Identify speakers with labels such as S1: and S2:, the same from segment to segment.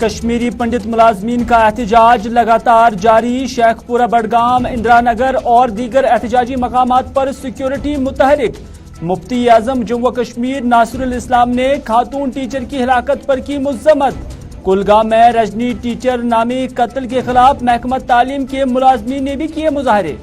S1: کشمیری پنڈت ملازمین کا احتجاج لگاتار جاری، شیخ پورہ، بڈگام، اندرا نگر اور دیگر احتجاجی مقامات پر سیکیورٹی متحرک۔ مفتی اعظم جموں و کشمیر ناصر الاسلام نے خاتون ٹیچر کی ہلاکت پر کی مذمت۔ کلگام میں رجنی ٹیچر نامی قتل کے خلاف محکمہ تعلیم کے ملازمین نے بھی کیے مظاہرے۔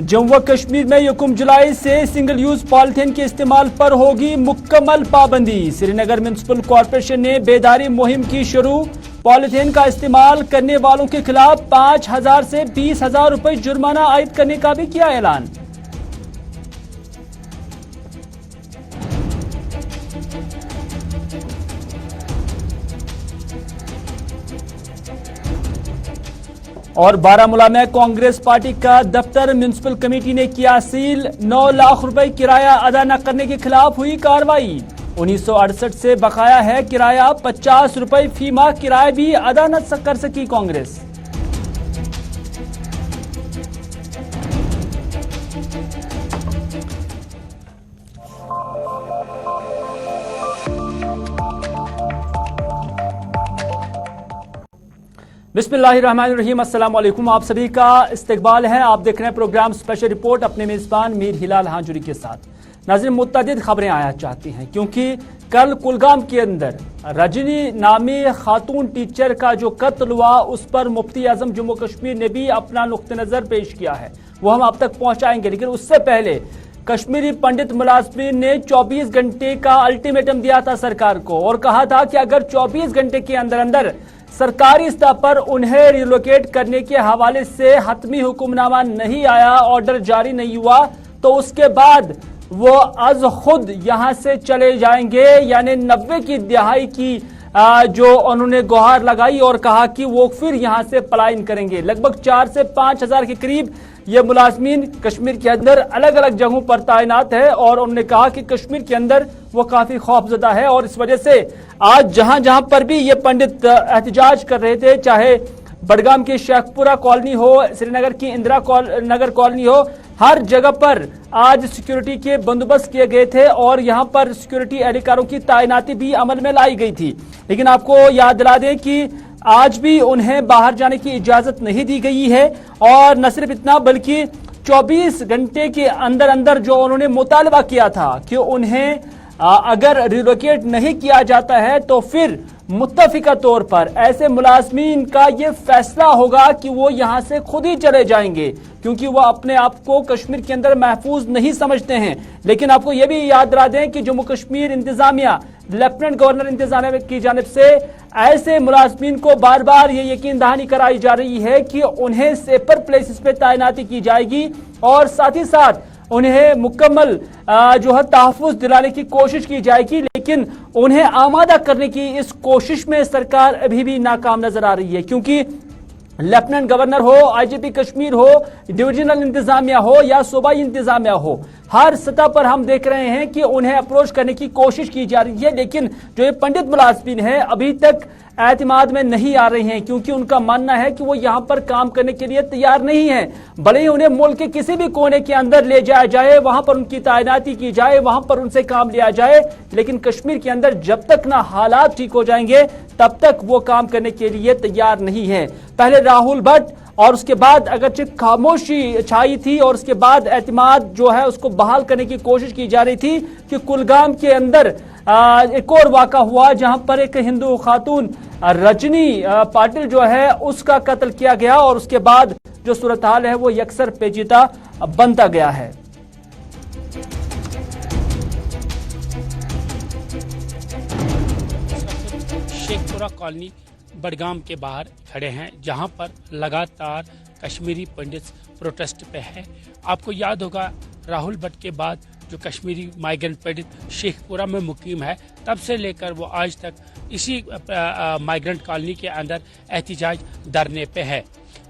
S1: جموں و کشمیر میں 1 جولائی سے سنگل یوز پالیتھین کے استعمال پر ہوگی مکمل پابندی۔ سری نگر میونسپل کارپوریشن نے بیداری مہم کی شروع، پالیتھین کا استعمال کرنے والوں کے خلاف 5,000 سے 20,000 روپے جرمانہ عائد کرنے کا بھی کیا اعلان۔ اور بارامولہ میں کانگریس پارٹی کا دفتر میونسپل کمیٹی نے کیا سیل، 9 لاکھ روپے کرایہ ادا نہ کرنے کے خلاف ہوئی کارروائی۔ 1968 سے بقایا ہے کرایہ، 50 روپے فی ماہ کرایہ بھی ادا نہ کر سکی کانگریس۔ بسم اللہ الرحمن الرحیم، السلام علیکم، آپ سبھی کا استقبال ہے۔ آپ دیکھ رہے ہیں پروگرام اسپیشل رپورٹ اپنے میزبان میر ہلال ہانجوری کے ساتھ۔ ناظرین، متعدد خبریں آیا چاہتی ہیں کیونکہ کل کلگام کے اندر رجنی نامی خاتون ٹیچر کا جو قتل ہوا اس پر مفتی اعظم جموں کشمیر نے بھی اپنا نقطہ نظر پیش کیا ہے، وہ ہم آپ تک پہنچائیں گے، لیکن اس سے پہلے کشمیری پنڈت ملازمین نے 24 گھنٹے کا الٹیمیٹم دیا تھا سرکار کو اور کہا تھا کہ اگر 24 گھنٹے کے اندر سرکاری سطح پر انہیں ریلوکیٹ کرنے کے حوالے سے حتمی حکم نامہ نہیں آیا، آرڈر جاری نہیں ہوا، تو اس کے بعد وہ از خود یہاں سے چلے جائیں گے۔ یعنی 90 کی دہائی کی جو انہوں نے گہار لگائی اور کہا کہ وہ پھر یہاں سے پلائن کریں گے۔ لگ بھگ 4 سے 5 ہزار کے قریب یہ ملازمین کشمیر کے اندر الگ الگ جگہوں پر تعینات ہے اور انہوں نے کہا کہ کشمیر کے اندر وہ کافی خوف زدہ ہے اور اس وجہ سے آج جہاں جہاں پر بھی یہ پنڈت احتجاج کر رہے تھے، چاہے بڈگام کی شیخ پورہ کالونی ہو، سری نگر کی اندرا نگر کالونی ہو، ہر جگہ پر آج سیکیورٹی کے بندوبست کیے گئے تھے اور یہاں پر سیکیورٹی اہلکاروں کی تعیناتی بھی عمل میں لائی گئی تھی۔ لیکن آپ کو یاد دلا دیں کہ آج بھی انہیں باہر جانے کی اجازت نہیں دی گئی ہے، اور نہ صرف اتنا بلکہ 24 گھنٹے کے اندر جو انہوں نے مطالبہ کیا تھا کہ انہیں اگر ریلوکیٹ نہیں کیا جاتا ہے تو پھر متفقہ طور پر ایسے ملازمین کا یہ فیصلہ ہوگا کہ وہ یہاں سے خود ہی چلے جائیں گے، کیونکہ وہ اپنے آپ کو کشمیر کے اندر محفوظ نہیں سمجھتے ہیں۔ لیکن آپ کو یہ بھی یاد دلا دیں کہ جموں کشمیر انتظامیہ، لیفٹیننٹ گورنر انتظامیہ کی جانب سے ایسے ملازمین کو بار بار یہ یقین دہانی کرائی جا رہی ہے کہ انہیں سیپر پلیسز پہ تعیناتی کی جائے گی اور ساتھ ہی ساتھ انہیں مکمل جو ہے تحفظ دلانے کی کوشش کی جائے گی، لیکن انہیں آمادہ کرنے کی اس کوشش میں سرکار ابھی بھی ناکام نظر آ رہی ہے، کیونکہ لیفٹیننٹ گورنر ہو، آئی جی پی کشمیر ہو، ڈویژنل انتظامیہ ہو یا صوبائی انتظامیہ ہو، ہر سطح پر ہم دیکھ رہے ہیں کہ انہیں اپروچ کرنے کی کوشش کی جا رہی ہے، لیکن جو یہ پنڈت ملازمین ہیں ابھی تک اعتماد میں نہیں آ رہے ہیں، کیونکہ ان کا ماننا ہے کہ وہ یہاں پر کام کرنے کے لیے تیار نہیں ہیں۔ بھلے ہی انہیں ملک کے کسی بھی کونے کے اندر لے جایا جائے، وہاں پر ان کی تعیناتی کی جائے، وہاں پر ان سے کام لیا جائے، لیکن کشمیر کے اندر جب تک نہ حالات ٹھیک ہو جائیں گے تب تک وہ کام کرنے کے لیے تیار نہیں ہے۔ پہلے راہل بھٹ اور اس کے بعد اگرچہ خاموشی چھائی تھی اور اس کے بعد اعتماد جو ہے اس کو بحال کرنے کی کوشش کی جا رہی تھی کہ کلگام کے اندر ایک اور واقعہ ہوا جہاں پر ایک ہندو خاتون رجنی پاٹل جو ہے اس کا قتل کیا گیا اور اس کے بعد جو صورتحال ہے وہ یکسر پیچیدہ بنتا گیا ہے۔
S2: شیخ پورہ کالونی بڈگام کے باہر کھڑے ہیں جہاں پر لگاتار کشمیری پنڈت پروٹیسٹ پہ ہے۔ آپ کو یاد ہوگا راہل بھٹ کے بعد جو کشمیری مائیگرنٹ پنڈت شیخ پورہ میں مقیم ہے، تب سے لے کر وہ آج تک اسی مائیگرنٹ کالونی کے اندر احتجاج دھرنے پہ ہے۔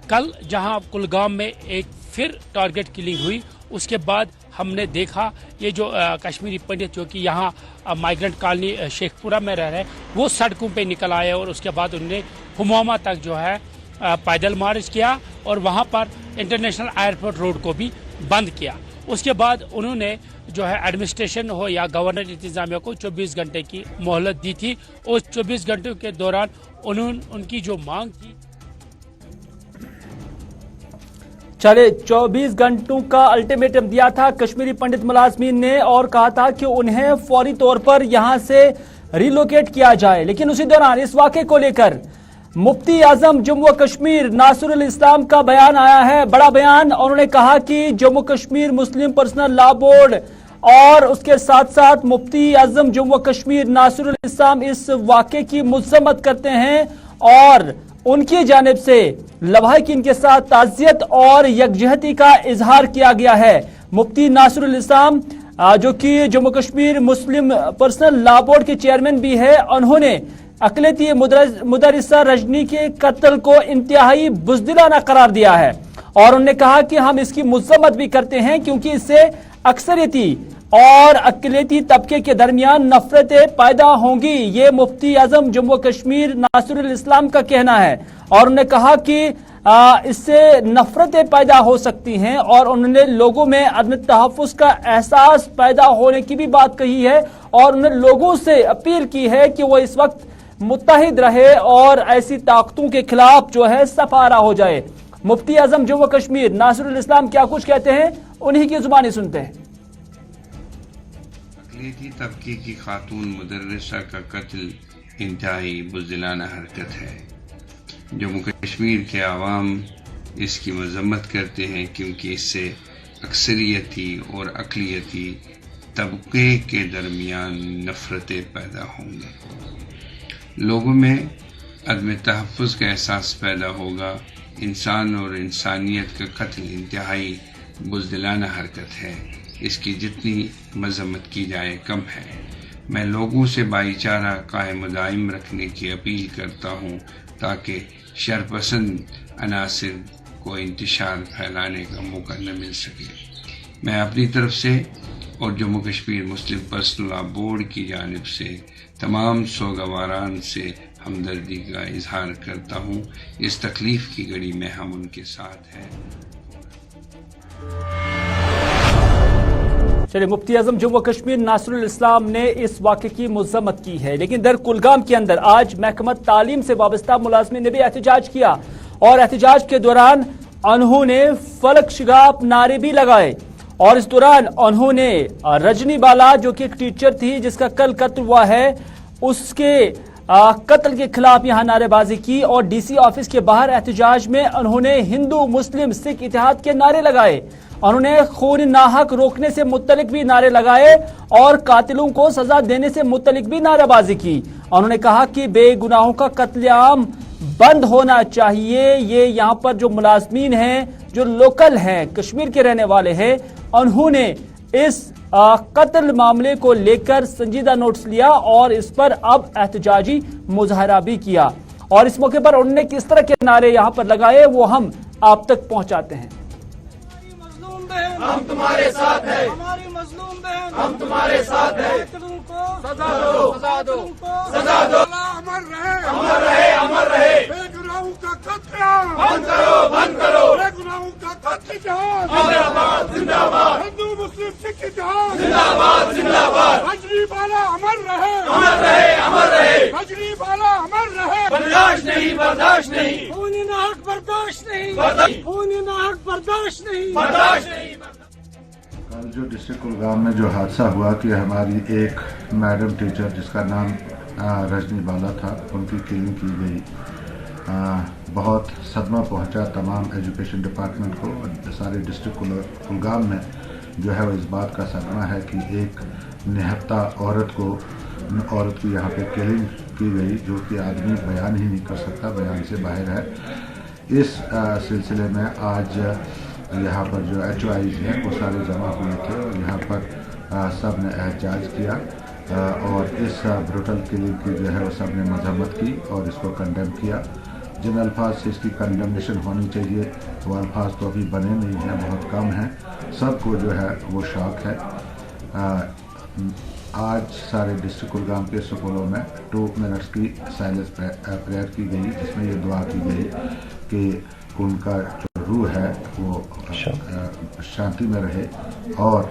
S2: کل جہاں کلگام میں ایک پھر ٹارگٹ کلنگ ہوئی، اس کے بعد ہم نے دیکھا یہ جو کشمیری پنڈت جو کہ یہاں مائیگرنٹ کالونی شیخ پورہ میں رہ رہے ہیں وہ سڑکوں پہ نکل آئے اور اس کے بعد انہوں نے ہموما تک جو ہے पैदल मार्च किया और वहाँ पर इंटरनेशनल एयरपोर्ट रोड को भी बंद किया। उसके बाद उन्होंने जो है एडमिनिस्ट्रेशन हो या गवर्नर इंतजामिया को 24 घंटे की मोहलत दी थी। उस 24 घंटों के दौरान उनकी जो मांग थी,
S1: चले 24 घंटों का अल्टीमेटम दिया था कश्मीरी पंडित मुलाजमीन ने और कहा था कि उन्हें फौरी तौर पर यहां से रिलोकेट किया जाए। लेकिन उसी दौरान इस वाक़े को लेकर मुफ्ती आजम जम्मू कश्मीर नासिरुल इस्लाम का बयान आया है, बड़ा बयान। और उन्होंने कहा कि जम्मू कश्मीर मुस्लिम पर्सनल लॉ बोर्ड और उसके साथ साथ मुफ्ती आजम जम्मू कश्मीर नासिरुल इस्लाम इस वाक़े की मजम्मत करते हैं और उनकी जानिब से लवाहिकीन के साथ ताज़ियत और यकजहती का इजहार किया गया है। मुफ्ती नासिरुल इस्लाम जो कि जम्मू कश्मीर मुस्लिम पर्सनल लॉ बोर्ड के चेयरमैन भी है, उन्होंने अक़लियती मुदर्रिसा रजनी के कत्ल को इंतहाई बुज़दिलाना करार दिया है और उन्होंने कहा कि हम इसकी मजम्मत भी करते हैं क्योंकि इससे अक्सरियती और अक़लियती तबके के दरमियान नफरतें पैदा होंगी। ये मुफ्ती आजम जम्मू कश्मीर नासिरुल इस्लाम का कहना है और उन्होंने कहा कि इससे नफरतें पैदा हो सकती हैं और उन्होंने लोगों में अदम तहफ़्फ़ुज़ का एहसास पैदा होने की भी बात कही है और उन्होंने लोगों से अपील की है कि वो इस वक्त मुत्तहिद रहे और ऐसी ताकतों के खिलाफ जो है सफारा हो जाए। मुफ्ती आजम जम्मू कश्मीर नासिरुल इस्लाम क्या कुछ कहते हैं, उन्हीं की जुबानी सुनते हैं।
S3: अक़लियती तबके की खातून मुदर्रिसा का कत्ल इंतहाई बुज़दिलाना हरकत है। जम्मू कश्मीर के आवाम इसकी मजम्मत करते हैं क्योंकि इससे अक्सरियती और अक़लियती तबके के दरमियान नफरतें पैदा होंगी, लोगों में अदम तहफ़्फ़ुज़ का एहसास पैदा होगा। इंसान और इंसानियत का कत्ल इंतहाई बुज़दिलाना हरकत है, इसकी जितनी मजम्मत की जाए कम है। मैं लोगों से भाईचारा कायम दायम रखने की अपील करता हूँ ताकि शरपसंद अनासिर को इंतशार फैलाने का मौका न मिल सके। मैं अपनी तरफ से और जम्मू कश्मीर मुस्लिम पर्सनल लॉ बोर्ड की जानिब से तमाम सोगवारान से हमदर्दी का इजहार करता हूँ। इस तकलीफ की घड़ी में हम उनके साथ हैं।
S1: चलिए, मुफ्ती आजम जम्मू कश्मीर नासिरुल इस्लाम ने इस वाक़े की मजम्मत की है। लेकिन दर कुलगाम के अंदर आज महकमा तालीम से वाबस्ता मुलाजमीन ने भी एहतजाज किया और एहतजाज के दौरान उन्होंने फलक शिगाब नारे भी लगाए और इस दौरान उन्होंने रजनी बाला जो कि एक टीचर थी जिसका कल कत्ल हुआ है, उसके कत्ल के खिलाफ यहां नारेबाजी की और डीसी ऑफिस के बाहर एहतजाज में उन्होंने हिंदू मुस्लिम सिख इतिहाद के नारे लगाए। उन्होंने खून नाहक रोकने से मुत्तलिक भी नारे लगाए और कातिलों को सजा देने से मुत्तलिक भी नारेबाजी की। उन्होंने कहा कि बेगुनाहों का कत्लेआम बंद होना चाहिए। ये यहाँ पर जो मुलाजमीन हैं, जो लोकल हैं, कश्मीर के रहने वाले हैं, उन्होंने इस कत्ल मामले को लेकर संजीदा नोट्स लिया और इस पर अब एहतजाजी मुजाहरा भी किया और इस मौके पर उन्होंने किस तरह के नारे यहाँ पर लगाए वो हम आप तक पहुंचाते हैं।
S4: हम तुम्हारे साथ हैं, हमारी मजलूम बहन हम तुम्हारे साथ हैं, सजा दो, सजा दो, सजा दो। अमर रहे, अमर रहे, अमर रहे। बेगुनाहों का कत्लेआम बंद करो, बंद करो। बेगुनाहों का कत्लेआम जिंदाबाद, जिंदाबाद। हिंदू मुस्लिम सिख इतिहाद जिंदाबाद, जिंदाबाद। रजनी बाला अमर रहे, अमर रहे, अमर रहे। रजनी बाला अमर रहे। बर्दाश्त नहीं, बर्दाश्त नहीं। खून नाहक बर्दाश्त नहीं, खून नाहक बर्दाश्त नहीं, बर्दाश्त नहीं।
S5: कल जो डिस्ट्रिक्ट कुलगाम में जो हादसा हुआ कि हमारी एक मैडम टीचर जिसका नाम रजनी बाला था, उनकी किलिंग की गई, बहुत सदमा पहुंचा तमाम एजुकेशन डिपार्टमेंट को और सारे डिस्ट्रिक्ट कुलगाम में जो है वो इस बात का सदमा है कि एक निहत्ता औरत की यहाँ पे किलिंग की गई जो कि आदमी बयान ही नहीं कर सकता, बयान से बाहर है। इस सिलसिले में आज यहाँ पर जो HOIs हैं वो सारे जमा हुए थे और यहाँ पर सब ने एहतजाज किया और इस ब्रूटल किलिंग की जो है वो सब ने मजम्मत की और इसको कंडेम किया। जिन अल्फाज से इसकी कंडेमनेशन होनी चाहिए वो अल्फाज तो अभी बने नहीं हैं, बहुत कम हैं। सबको जो है वो शौक है। आज सारे डिस्ट्रिक्ट कुलगाम के स्कूलों में 2 मिनट्स की साइलेंस प्रेयर की गई जिसमें ये दुआ की गई कि उनका जो रूह है वो शांति में रहे और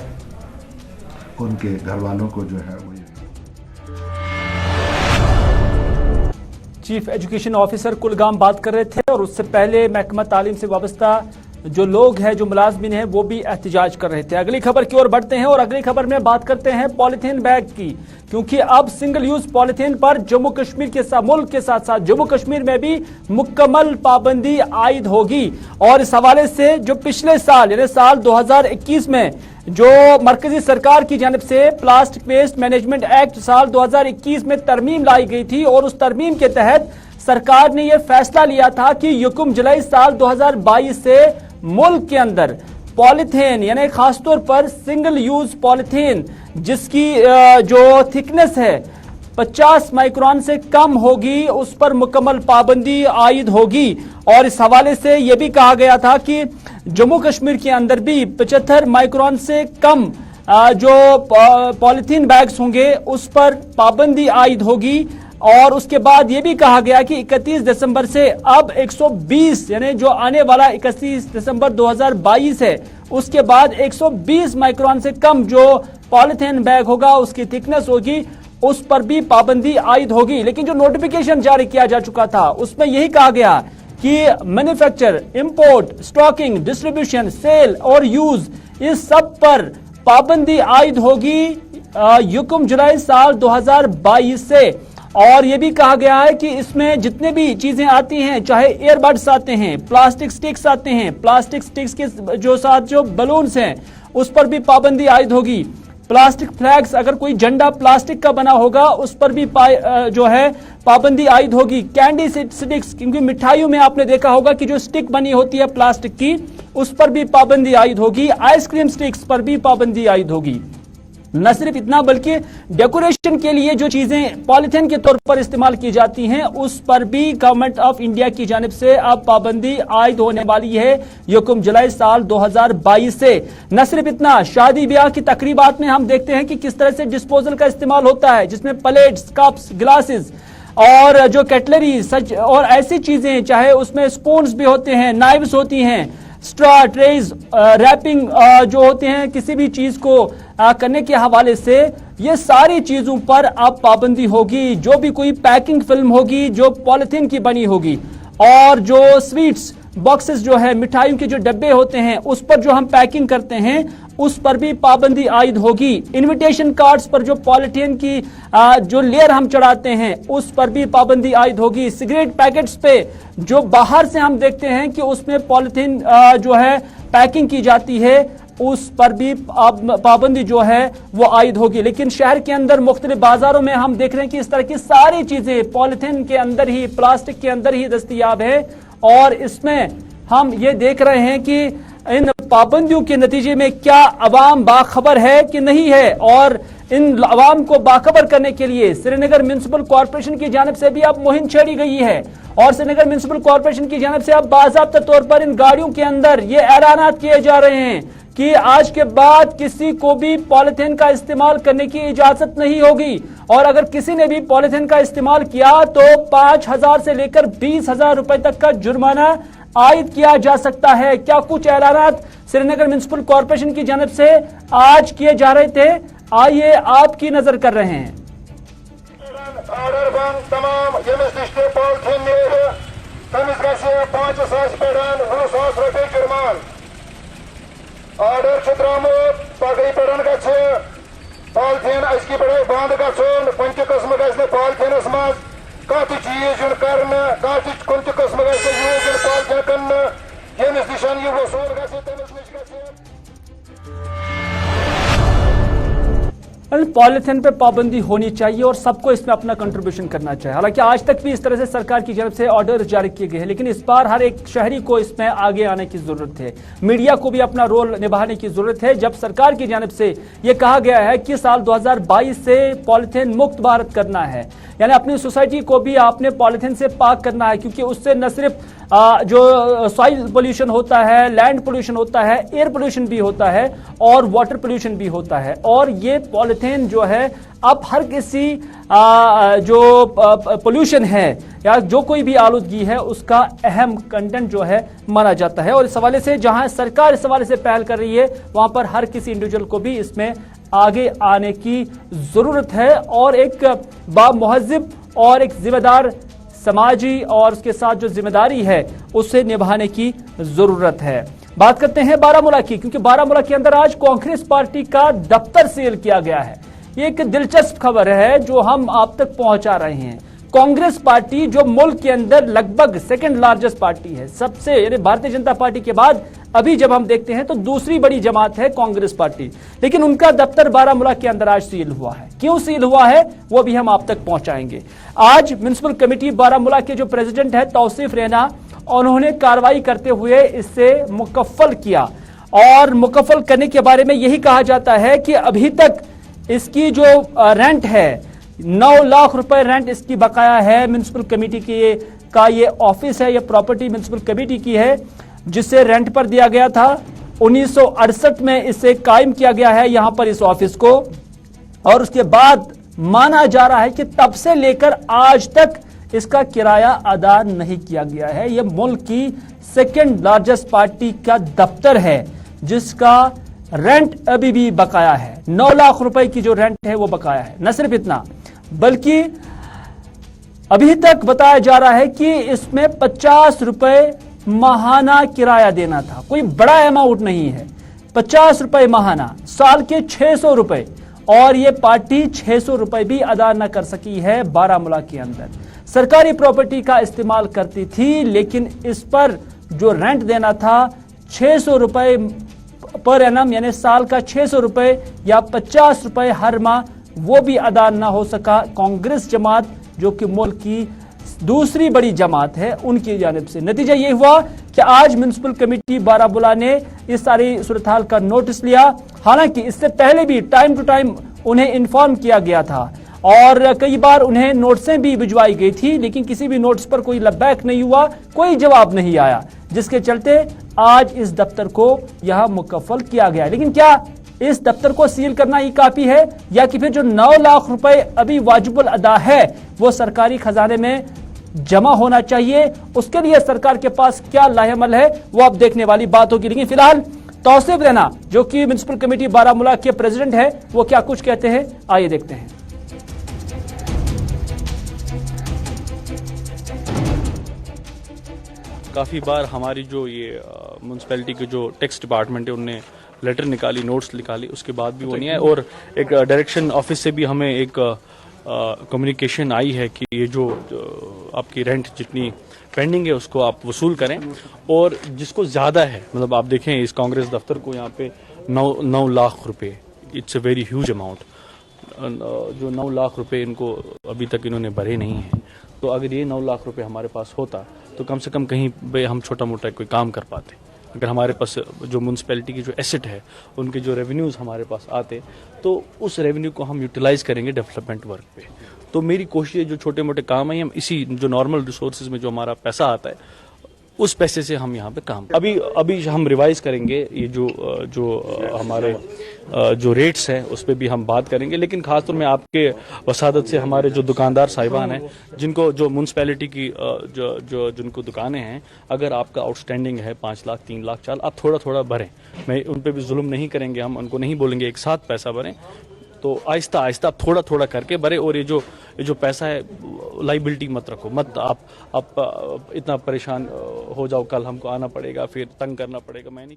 S5: उनके घर वालों को जो है वो
S1: चीफ एजुकेशन ऑफिसर कुलगाम बात कर रहे थे और उससे पहले महकमा तालीम से वाबस्ता जो लोग हैं, जो मुलाजमीन हैं, वो भी एहतजाज कर रहे थे। अगली खबर की ओर बढ़ते हैं और अगली खबर में बात करते हैं पॉलिथीन बैग की, क्योंकि अब सिंगल यूज पॉलिथीन पर जम्मू कश्मीर के साथ, मुल्क के साथ साथ जम्मू कश्मीर में भी मुकम्मल पाबंदी आयद होगी। और इस हवाले से जो पिछले साल यानी साल 2021 में जो मरकजी सरकार की जानिब से प्लास्टिक वेस्ट मैनेजमेंट एक्ट साल 2021 में तरमीम लाई गई थी और उस तरमीम के तहत सरकार ने यह फैसला लिया था कि यकम जुलाई साल 2022 से मुल्क के अंदर पॉलिथीन यानी खासतौर पर सिंगल यूज पॉलिथीन जिसकी जो थिकनेस है 50 माइक्रोन से कम होगी, उस पर मुकम्मल पाबंदी आयद होगी। और इस हवाले से यह भी कहा गया था कि जम्मू कश्मीर के अंदर भी 75 माइक्रोन से कम जो पॉलिथीन बैग्स होंगे उस पर पाबंदी आयद होगी। और उसके बाद यह भी कहा गया कि 31 दिसंबर से अब 120 यानी जो आने वाला 31 दिसंबर 2022 है उसके बाद 120 माइक्रोन से कम जो पॉलिथीन बैग होगा, उसकी थिकनेस होगी, उस पर भी पाबंदी आयद होगी। लेकिन जो नोटिफिकेशन जारी किया जा चुका था उसमें यही कहा गया कि manufacture, import, stocking, distribution, sale और यूज इस सब पर पाबंदी आयद होगी यकम जुलाई साल 2022 से। और यह भी कहा गया है कि इसमें जितने भी चीजें आती हैं, चाहे एयरबड्स आते हैं, प्लास्टिक स्टिक्स आते हैं, प्लास्टिक स्टिक्स के जो साथ जो बलून्स हैं उस पर भी पाबंदी आयद होगी। प्लास्टिक फ्लैग्स, अगर कोई झंडा प्लास्टिक का बना होगा उस पर भी जो है पाबंदी आयद होगी। कैंडी स्टिक्स, क्योंकि मिठाइयों में आपने देखा होगा कि जो स्टिक बनी होती है प्लास्टिक की, उस पर भी पाबंदी आयद होगी। आइसक्रीम स्टिक्स पर भी पाबंदी आयद होगी। न सिर्फ इतना बल्कि डेकोरेशन के लिए जो चीजें पॉलिथीन के तौर पर इस्तेमाल की जाती हैं उस पर भी गवर्नमेंट ऑफ इंडिया की जानिब से अब पाबंदी आयद होने वाली है यकम जुलाई साल 2022 से। न सिर्फ इतना, शादी ब्याह की तकरीबात में हम देखते हैं कि किस तरह से डिस्पोजल का इस्तेमाल होता है, जिसमें प्लेट्स, कप्स, ग्लासेस और जो कैटलरी और ऐसी चीजें, चाहे उसमें स्पून्स भी होते हैं, नाइव्स होती हैं, स्ट्रॉ, ट्रेज, रैपिंग जो होते हैं किसी भी चीज को करने के हवाले से, ये सारी चीजों पर अब पाबंदी होगी। जो भी कोई पैकिंग फिल्म होगी जो पॉलिथीन की बनी होगी, और जो स्वीट्स बॉक्सेस जो है, मिठाइयों के जो डब्बे होते हैं उस पर जो हम पैकिंग करते हैं उस पर भी पाबंदी आयद होगी। इनविटेशन कार्ड्स पर जो पॉलिथीन की जो लेयर हम चढ़ाते हैं उस पर भी पाबंदी आयद होगी। सिगरेट पैकेट्स पे जो बाहर से हम देखते हैं कि उसमें पॉलिथीन जो है पैकिंग की जाती है उस पर भी पाबंदी जो है वो आयद होगी। लेकिन शहर के अंदर मुख्तलिफ बाजारों में हम देख रहे हैं कि इस तरह की सारी चीजें पॉलिथीन के अंदर ही, प्लास्टिक के अंदर ही दस्तयाब है। और इसमें हम ये देख रहे हैं कि इन पाबंदियों के नतीजे में क्या अवाम बाखबर है कि नहीं है। और इन अवाम को बाखबर करने के लिए श्रीनगर म्युनिसिपल कॉर्पोरेशन की जानिब से भी अब मुहिम छेड़ी गई है। और श्रीनगर म्युनिसिपल कॉर्पोरेशन की जानिब से अब बाज़ाब्ता तौर पर इन गाड़ियों के अंदर ये ऐलानात किए जा रहे हैं कि आज के बाद किसी को भी पॉलिथीन का इस्तेमाल करने की इजाजत नहीं होगी। और अगर किसी ने भी पॉलिथीन का इस्तेमाल किया तो 5,000 से लेकर 20,000 रुपए तक का जुर्माना आयद किया जा सकता है। क्या कुछ ऐलानात श्रीनगर म्युनिसिपल कॉर्पोरेशन की जानिब से आज किए जा रहे थे, आइए आपकी नजर कर रहे हैं।
S6: ऑर्डर बंद तमाम पॉलिथीन 5,000 रुपये जुर्मान ऑर्डर द्रामुत पगड़ी पड़न पॉलिथीन अजकि पे बंद गन कुछ कस्म गि पॉलिथीनस मज कह चीज यून कर कुछ कस्म यूज यून पॉलिथीन कन यमिस निश यह वसूल गमिस नश
S1: पॉलिथीन पे पाबंदी होनी चाहिए और सबको इसमें अपना कंट्रीब्यूशन करना चाहिए। हालांकि आज तक भी इस तरह से सरकार की तरफ से ऑर्डर जारी किए गए हैं, लेकिन इस बार हर एक शहरी को इसमें आगे आने की जरूरत है। मीडिया को भी अपना रोल निभाने की जरूरत है। जब सरकार की जानिब से यह कहा गया है कि साल 2022 से पॉलिथीन मुक्त भारत करना है, यानी अपनी सोसाइटी को भी आपने पॉलिथीन से पाक करना है, क्योंकि उससे न सिर्फ जो सॉइल पोल्यूशन होता है, लैंड पोल्यूशन होता है, एयर पोल्यूशन भी होता है और वाटर पोल्यूशन भी होता है। और ये पॉलिथीन मीथेन जो है अब हर किसी जो पोल्यूशन है या जो कोई भी आलूदगी है उसका अहम कंटेंट जो है माना जाता है। और इस हवाले से जहां सरकार इस हवाले से पहल कर रही है वहां पर हर किसी इंडिविजुअल को भी इसमें आगे आने की जरूरत है और एक बामुहज़्ज़िब और एक जिम्मेदार समाजी और उसके साथ जो जिम्मेदारी है उसे निभाने की जरूरत है। बात करते हैं बारामूला की, क्योंकि बारामूला के अंदर आज कांग्रेस पार्टी का दफ्तर सील किया गया है। ये एक दिलचस्प खबर है जो हम आप तक पहुंचा रहे हैं। कांग्रेस पार्टी जो मुल्क के अंदर लगभग सेकंड लार्जेस्ट पार्टी है, सबसे यानी भारतीय जनता पार्टी के बाद अभी जब हम देखते हैं तो दूसरी बड़ी जमात है कांग्रेस पार्टी, लेकिन उनका दफ्तर बारामूला के अंदर आज सील हुआ है। क्यों सील हुआ है वो भी हम आप तक पहुंचाएंगे। आज म्युनिसिपल कमेटी बारामूला के जो प्रेसिडेंट है तौसीफ रैना, उन्होंने कार्रवाई करते हुए इससे मुकफ्फल किया और मुकफ्फल करने के बारे में यही कहा जाता है कि अभी तक इसकी जो रेंट है 9 लाख रुपए रेंट इसकी बकाया है। म्युनिसिपल कमेटी का ये ऑफिस है, ये प्रॉपर्टी म्युनिसिपल कमेटी की है जिसे रेंट पर दिया गया था। 1968 में इसे कायम किया गया है यहां पर इस ऑफिस को, और उसके बाद माना जा रहा है कि तब से लेकर आज तक इसका किराया अदा नहीं किया गया है। यह मुल्क की सेकंड लार्जेस्ट पार्टी का दफ्तर है जिसका रेंट अभी भी बकाया है। 9 लाख रुपए की जो रेंट है वो बकाया है। न सिर्फ इतना बल्कि अभी तक बताया जा रहा है कि इसमें 50 रुपए माहाना किराया देना था। कोई बड़ा अमाउंट नहीं है, 50 रुपए माहाना, साल के 600 रुपए, और ये पार्टी 600 रुपए भी अदा न कर सकी है। बारामूला के अंदर सरकारी प्रॉपर्टी का इस्तेमाल करती थी, लेकिन इस पर जो रेंट देना था 600 रुपए पर एनम यानी साल का 600 रुपए या 50 रुपए हर माह, वो भी अदा ना हो सका। कांग्रेस जमात जो कि मुल्क की दूसरी बड़ी जमात है उनकी जानिब से नतीजा ये हुआ कि आज म्युनिसिपल कमेटी बारामूला ने इस सारी सूरत हाल का नोटिस लिया। हालांकि इससे पहले भी टाइम टू टाइम उन्हें इन्फॉर्म किया गया था और कई बार उन्हें नोटिसें भी भिजवाई गई थी, लेकिन किसी भी नोटिस पर कोई लब्बैक नहीं हुआ, कोई जवाब नहीं आया, जिसके चलते आज इस दफ्तर को यहां मुकफ्फल किया गया। लेकिन क्या इस दफ्तर को सील करना ही काफी है या कि फिर जो 9 लाख रुपए अभी वाजिबुल अदा है वो सरकारी खजाने में जमा होना चाहिए? उसके लिए सरकार के पास क्या लाहेअमल है वो अब देखने वाली बात होगी। लेकिन फिलहाल तौसीफ रैना जो कि म्युनिसिपल कमेटी बारामूला के प्रेसिडेंट है वो क्या कुछ कहते हैं, आइए देखते हैं।
S7: काफ़ी बार हमारी जो ये म्यूनसिपैलिटी के जो टैक्स डिपार्टमेंट है उनने लेटर निकाली, नोट्स निकाली, उसके बाद भी वो नहीं है। और एक डायरेक्शन ऑफिस से भी हमें एक कम्युनिकेशन आई है कि ये जो आपकी रेंट जितनी पेंडिंग है उसको आप वसूल करें, और जिसको ज़्यादा है, मतलब आप देखें इस कांग्रेस दफ्तर को यहाँ पे 9 लाख रुपए, it's a very huge amount. जो 9 लाख रुपए इनको अभी तक इन्होंने भरे नहीं हैं, तो अगर ये 9 लाख रुपए हमारे पास होता तो कम से कम कहीं पे हम छोटा मोटा कोई काम कर पाते। अगर हमारे पास जो म्यूनसिपैलिटी की जो एसेट है उनके जो रेवेन्यूज़ हमारे पास आते तो उस रेवेन्यू को हम यूटिलाइज करेंगे डेवलपमेंट वर्क पे। तो मेरी कोशिश है जो छोटे मोटे काम है हम इसी जो नॉर्मल रिसोर्सेज में जो हमारा पैसा आता है उस पैसे से हम यहाँ पे काम अभी हम रिवाइज करेंगे। ये जो हमारे जो रेट्स हैं उस पर भी हम बात करेंगे, लेकिन खासतौर में आपके वसादत से हमारे जो दुकानदार साहिबान हैं जिनको जो म्यूनसिपैलिटी की जो जिनको दुकानें हैं, अगर आपका आउटस्टैंडिंग है 5 लाख 3 लाख 4, आप थोड़ा थोड़ा भरें। मैं उन पर भी जुल्म नहीं करेंगे, हम उनको नहीं बोलेंगे एक साथ पैसा भरें, तो आहिस्ता आहिस्ता थोड़ा थोड़ा करके भरे। और ये जो पैसा है लाइबिलिटी मत रखो, मत आप इतना परेशान हो जाओ, कल हमको आना पड़ेगा फिर तंग करना पड़ेगा। मैं नहीं।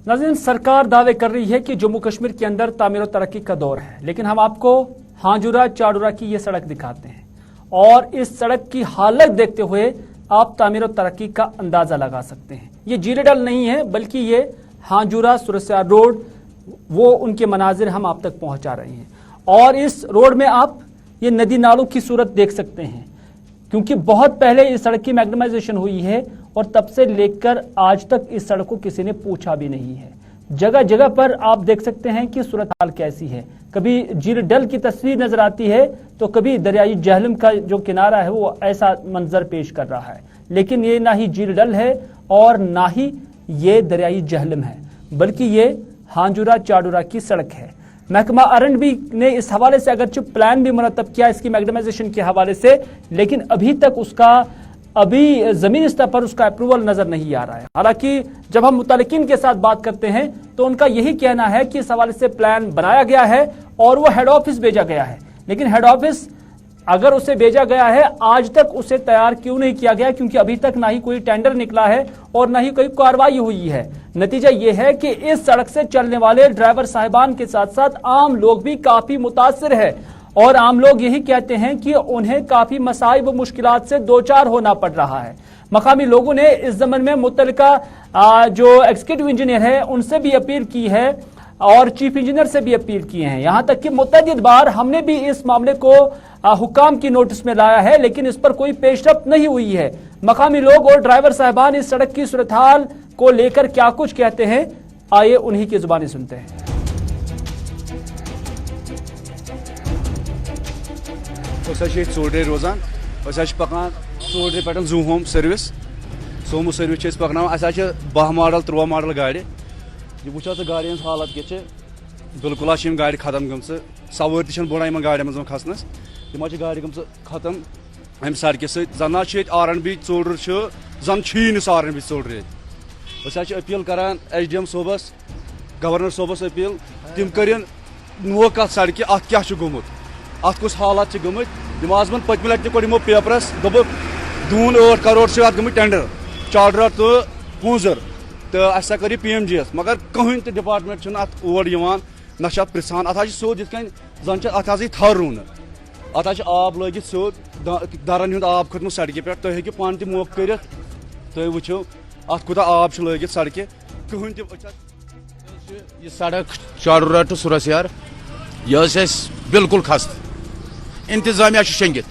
S1: नाज़रीन, सरकार दावे कर रही है कि जम्मू कश्मीर के अंदर तामीर और तरक्की का दौर है, लेकिन हम आपको हाजुरा चाडुरा की ये सड़क दिखाते हैं और इस सड़क की हालत देखते हुए आप तामीर और तरक्की का अंदाजा लगा सकते हैं। ये जीरेडल नहीं है बल्कि ये हाजुरा सुरस्यार रोड, वो उनके मनाजिर हम आप तक पहुंचा रहे हैं। और इस रोड में आप ये नदी नालों की सूरत देख सकते हैं, क्योंकि बहुत पहले इस सड़क की मैग्नेमाइजेशन हुई है और तब से लेकर आज तक इस सड़क को किसी ने पूछा भी नहीं है। जगह जगह पर आप देख सकते हैं कि सूरत हाल कैसी है। कभी झील डल की तस्वीर नजर आती है तो कभी दरियाई जहलम का जो किनारा है वो ऐसा मंजर पेश कर रहा है, लेकिन ये ना ही झील डल है और ना ही ये दरियाई जहलम है, बल्कि ये हांजुरा चाडुरा की सड़क है। महकमा आरएंडबी ने इस हवाले से अगरचे प्लान भी मुरतब किया इसकी मैग्डमाइजेशन के हवाले से, लेकिन अभी तक उसका जमीनी स्तर पर उसका अप्रूवल नजर नहीं आ रहा है। हालांकि जब हम मुतल्लिकीन के साथ बात करते हैं तो उनका यही कहना है कि इस हवाले से प्लान बनाया गया है और वो हेड ऑफिस भेजा गया है, लेकिन हेड ऑफिस अगर उसे भेजा गया है आज तक उसे तैयार क्यों नहीं किया गया, क्योंकि अभी तक ना ही कोई टेंडर निकला है और ना ही कोई कार्रवाई हुई है। नतीजा यह है कि इस सड़क से चलने वाले ड्राइवर साहिबान के साथ साथ आम लोग भी काफी मुतासिर है और आम लोग यही कहते हैं कि उन्हें काफी मसाइब व मुश्किलात से दो चार होना पड़ रहा है। मकामी लोगों ने इस ज़मन में मुतल्लिका जो एग्जीक्यूटिव इंजीनियर है उनसे भी अपील की है और चीफ इंजीनियर से भी अपील की है। यहां तक कि मुतअद्दिद बार हमने भी इस मामले को हुक्काम की नोटिस में लाया है, लेकिन इस पर कोई पेशरफ्त नहीं हुई है। मकामी लोग और ड्राइवर साहिबान इस सड़क की सूरत हाल को लेकर क्या कुछ कहते हैं, आइए उन्हीं की जुबानी सुनते हैं।
S8: चोडरे रोजान पकान चोडरे पे जू होम सर्विस सोमो सर्विस पकना 10 मॉडल 13 मॉडल गाड़ी वो गाड़ी हज हालत क्या बिल्कुल गाड़ी खत्म गम सवार तन बोड़ा इन गाड़ी मज खसनस तम गाड़ी गम खत्म अम सड़क सन आरएंडबी चोडर जन आरएंडबी चोडर अपील करान HDM Sobers governor Sobers appeal तम कर नोक सड़क अत क्या गोमुत अत कुछ हालत गमत तम आज पत्म लटि कोड़ पेपरस दोप दून 8 करोड़ अत गमत टेंडर चाडरा तो पूंजर तो असा कर PMGS मगर कहीं तो डिपार्टमेंट अत ओर ना पृछान अत सोद इत जन अत थर रून अत आब लगित सोद दरन हूं आब खोतमुत सड़क पे तुम हेकि पान तक मोक कर तुम वो अत कूत आब लगित सड़क कहीं
S9: यह सड़क चाडुरा टू सुरसयार यह बिल्कुल खस्त इंतजामिया शेंगित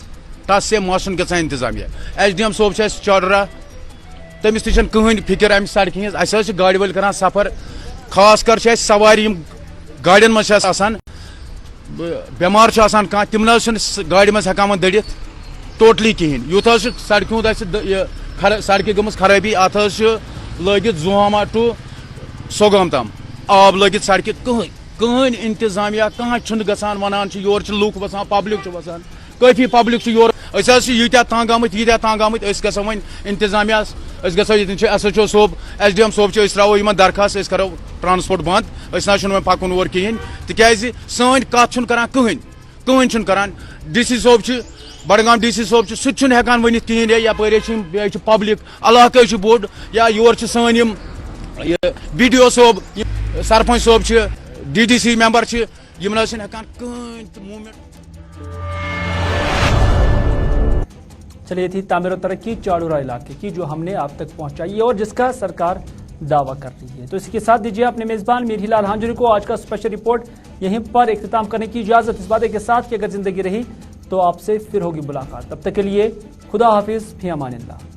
S9: तस से मौसम ग इंतजामिया एचडीएम सोब चाडुरा तमिस कहीं फिक्र अम सड़क हज गाड़ी वाल कर सफर खास कर सवारी गाड़ियों मज बेमार कह तम गाड़ी मज हेकान दड़ित टोटली कहें यूथ सड़क हूं सड़क गम खराबी अत लगित जुहामा टू सोगाम तम आब लगित सड़क कहीं इंतजामिया कह गसान वनान योर लूक वसान पब्लिक वसान काफी पब्लिक योर यूत्या तंग आमत गो वन इंतजामिया गो SHO सोब SDM सोब त्रो दरखास्त करो ट्रांसपोर्ट बंद ना पकन और कहें तिकाज सन कत कहीं करान DC सोब बडगाम DC सोब सह हेकान वनित कहें यप पब्लिक इलाक बोड़ या योर सन BDO सोब सरपंच सोब DDC मेंबर यम हेकान कहीं मूवमेंट।
S1: चलिए थी तामीर और तरक्की चाडुरा इलाके की जो हमने आप तक पहुंचाई है और जिसका सरकार दावा कर रही है। तो इसी के साथ दीजिए अपने मेजबान मीर हिलाल हांजुरी को आज का स्पेशल रिपोर्ट यहीं पर इख्तिताम करने की इजाजत, इस वादे के साथ कि अगर जिंदगी रही तो आपसे फिर होगी मुलाकात। तब तक के लिए खुदा हाफिज, फी अमानिल्लाह।